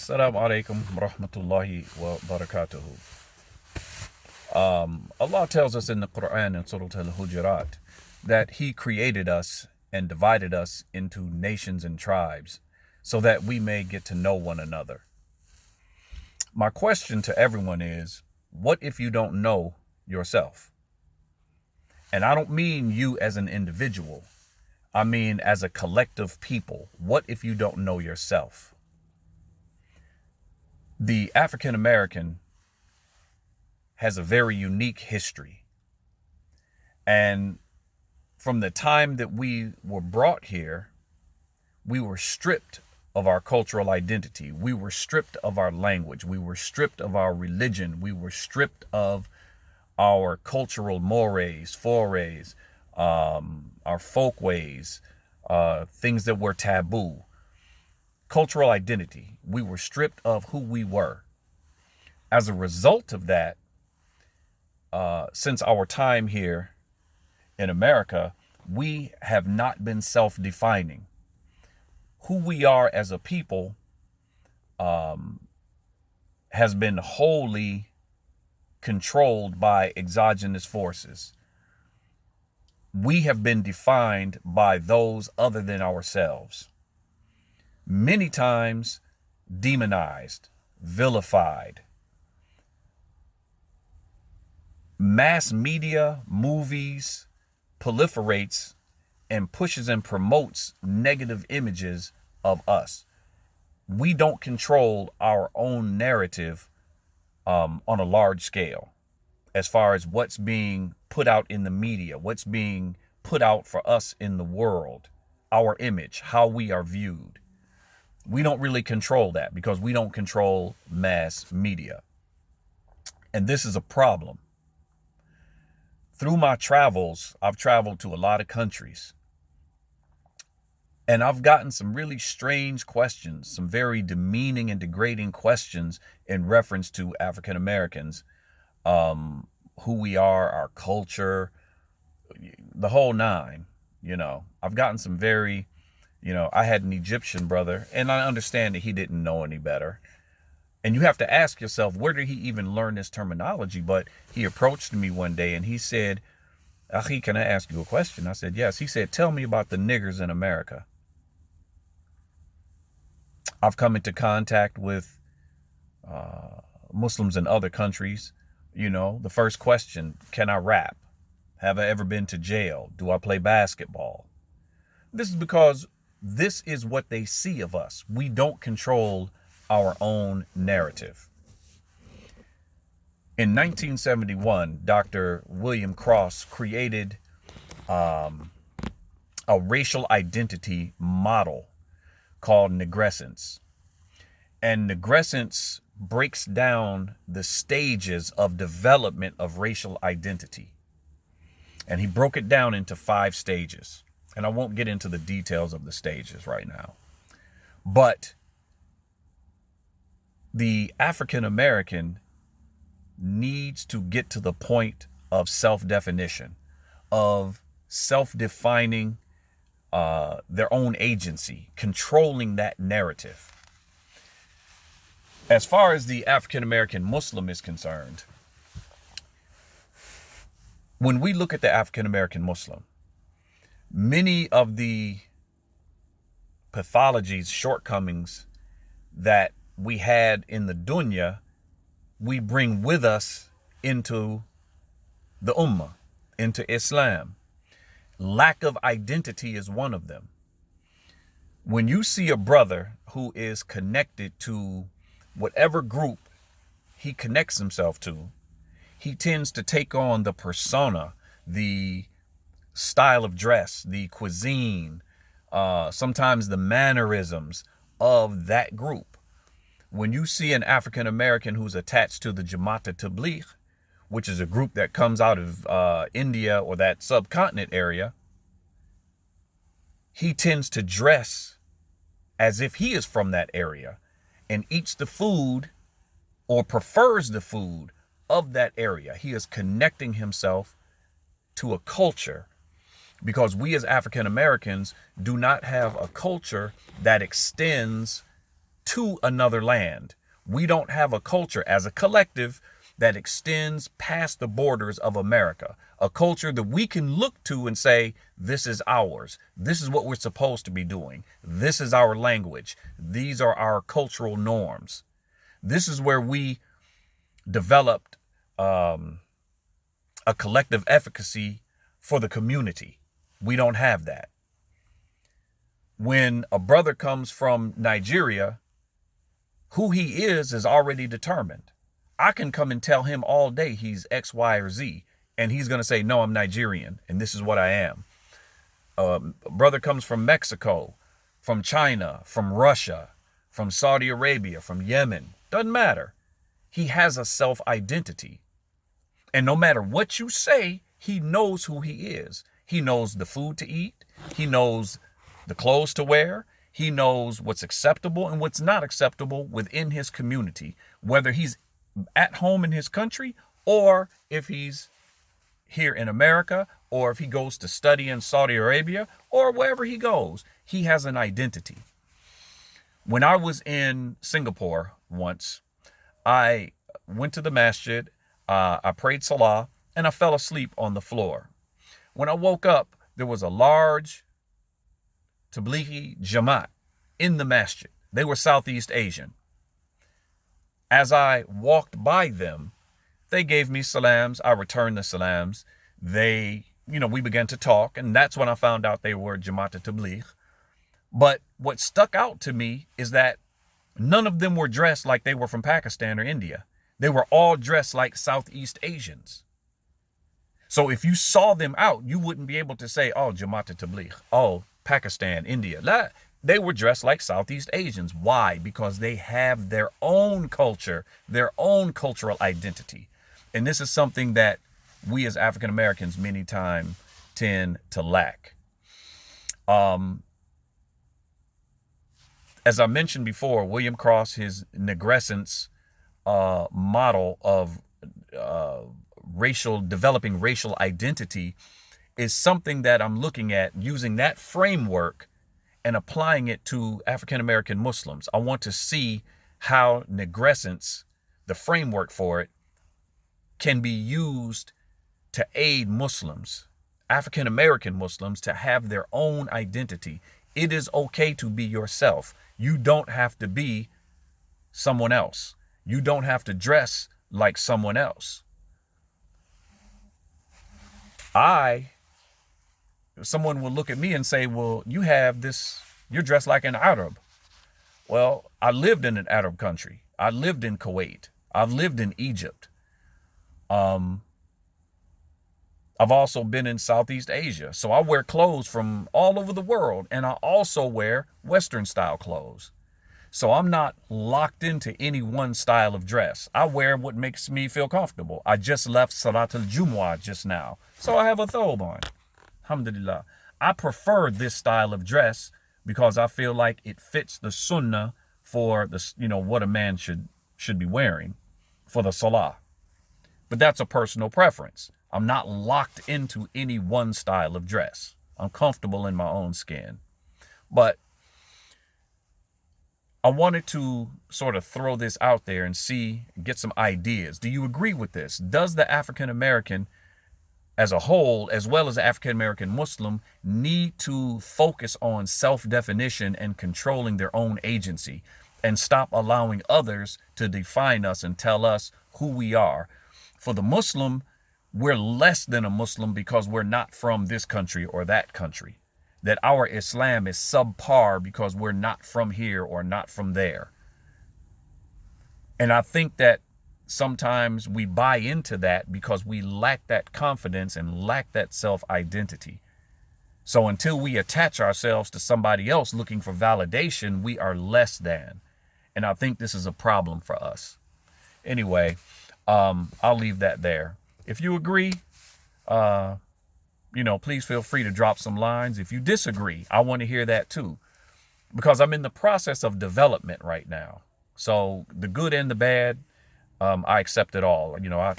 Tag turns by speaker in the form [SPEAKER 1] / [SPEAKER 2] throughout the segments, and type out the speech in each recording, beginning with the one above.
[SPEAKER 1] Assalamu alaikum rahmatullahi wa barakatuhu. Allah tells us in the Quran in Surah Al-Hujurat that He created us and divided us into nations and tribes so that we may get to know one another. My question to everyone is, what if you don't know yourself? And I don't mean you as an individual. I mean as a collective people. What if you don't know yourself? The African American has a very unique history. And from the time that we were brought here, we were stripped of our cultural identity. We were stripped of our language. We were stripped of our religion. We were stripped of our cultural mores, forays, our folk ways, things that were taboo. Cultural identity. We were stripped of who we were. As a result of that, since our time here in America, we have not been self-defining. Who we are as a people has been wholly controlled by exogenous forces. We have been defined by those other than ourselves. Many times demonized, vilified. Mass media, movies, proliferates and pushes and promotes negative images of us. We don't control our own narrative on a large scale as far as what's being put out in the media, what's being put out for us in the world, our image, how we are viewed. We don't really control that because we don't control mass media. And this is a problem. Through my travels, I've traveled to a lot of countries. And I've gotten some really strange questions, some very demeaning and degrading questions in reference to African Americans, who we are, our culture, the whole nine. I've gotten some very, I had an Egyptian brother, and I understand that he didn't know any better. And you have to ask yourself, where did he even learn this terminology? But he approached me one day and he said, "Akhi, can I ask you a question?" I said, "Yes." He said, "Tell me about the niggers in America." I've come into contact with Muslims in other countries. The first question, can I rap? Have I ever been to jail? Do I play basketball? This is because this is what they see of us. We don't control our own narrative. In 1971, Dr. William Cross created a racial identity model called negrescence. And negrescence breaks down the stages of development of racial identity. And he broke it down into 5 stages. And I won't get into the details of the stages right now. But the African American needs to get to the point of self-definition, of self-defining their own agency, controlling that narrative. As far as the African American Muslim is concerned, when we look at the African American Muslim, many of the pathologies, shortcomings that we had in the dunya, we bring with us into the ummah, into Islam. Lack of identity is one of them. When you see a brother who is connected to whatever group he connects himself to, he tends to take on the persona, the style of dress, the cuisine, sometimes the mannerisms of that group. When you see an African American who's attached to the Jamaat Tabligh, which is a group that comes out of India or that subcontinent area, he tends to dress as if he is from that area and eats the food or prefers the food of that area. He is connecting himself to a culture, because we as African Americans do not have a culture that extends to another land. We don't have a culture as a collective that extends past the borders of America, a culture that we can look to and say, this is ours. This is what we're supposed to be doing. This is our language. These are our cultural norms. This is where we developed a collective efficacy for the community. We don't have that. When a brother comes from Nigeria, who he is already determined. I can come and tell him all day he's X, Y, or Z, and he's going to say, no, I'm Nigerian, and this is what I am. A brother comes from Mexico, from China, from Russia, from Saudi Arabia, from Yemen. Doesn't matter. He has a self-identity. And no matter what you say, he knows who he is. He knows the food to eat. He knows the clothes to wear. He knows what's acceptable and what's not acceptable within his community, whether he's at home in his country or if he's here in America or if he goes to study in Saudi Arabia or wherever he goes. He has an identity. When I was in Singapore once, I went to the masjid, I prayed salah, and I fell asleep on the floor. When I woke up, there was a large Tablighi Jamaat in the masjid. They were Southeast Asian. As I walked by them, they gave me salams. I returned the salams. We began to talk, and that's when I found out they were Jamaat Tabligh. But what stuck out to me is that none of them were dressed like they were from Pakistan or India. They were all dressed like Southeast Asians. So if you saw them out, you wouldn't be able to say, oh, Jamaat Tabligh, oh, Pakistan, India. They were dressed like Southeast Asians. Why? Because they have their own culture, their own cultural identity. And this is something that we as African Americans many times tend to lack. As I mentioned before, William Cross, his negrescence model of developing racial identity is something that I'm looking at using that framework and applying it to African American Muslims. I want to see how negrescence, the framework for it, can be used to aid Muslims, African American Muslims, to have their own identity. It is okay to be yourself. You don't have to be someone else. You don't have to dress like someone else. Someone will look at me and say, well, you're dressed like an Arab. Well, I lived in an Arab country. I lived in Kuwait. I've lived in Egypt. I've also been in Southeast Asia. So I wear clothes from all over the world, and I also wear Western style clothes. So I'm not locked into any one style of dress. I wear what makes me feel comfortable. I just left Salat al-Jumu'ah just now, so I have a thobe on. Alhamdulillah. I prefer this style of dress because I feel like it fits the sunnah for what a man should be wearing for the salah. But that's a personal preference. I'm not locked into any one style of dress. I'm comfortable in my own skin. But I wanted to sort of throw this out there and get some ideas. Do you agree with this? Does the African American as a whole, as well as the African American Muslim, need to focus on self-definition and controlling their own agency and stop allowing others to define us and tell us who we are? For the Muslim, we're less than a Muslim because we're not from this country or that country. That our Islam is subpar because we're not from here or not from there. And I think that sometimes we buy into that because we lack that confidence and lack that self-identity. So until we attach ourselves to somebody else looking for validation, we are less than. And I think this is a problem for us. Anyway, I'll leave that there. If you agree, please feel free to drop some lines. If you disagree, I want to hear that too, because I'm in the process of development right now. So the good and the bad, I accept it all.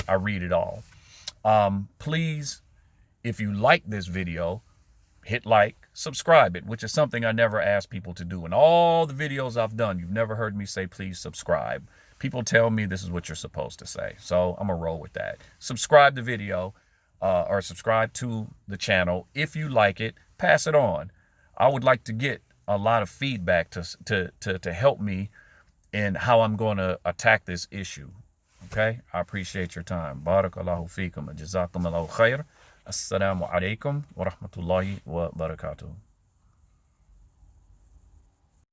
[SPEAKER 1] I read it all. Please, if you like this video, hit like, subscribe it, which is something I never ask people to do. In all the videos I've done, you've never heard me say, please subscribe. People tell me this is what you're supposed to say. So I'm going to roll with that. Subscribe the video or subscribe to the channel. If you like it, pass it on. I would like to get a lot of feedback to help me in how I'm going to attack this issue. Okay? I appreciate your time. Barakallahu feekum. Jazakum Allahu khair. Assalamu alaikum wa rahmatullahi wa barakatuh.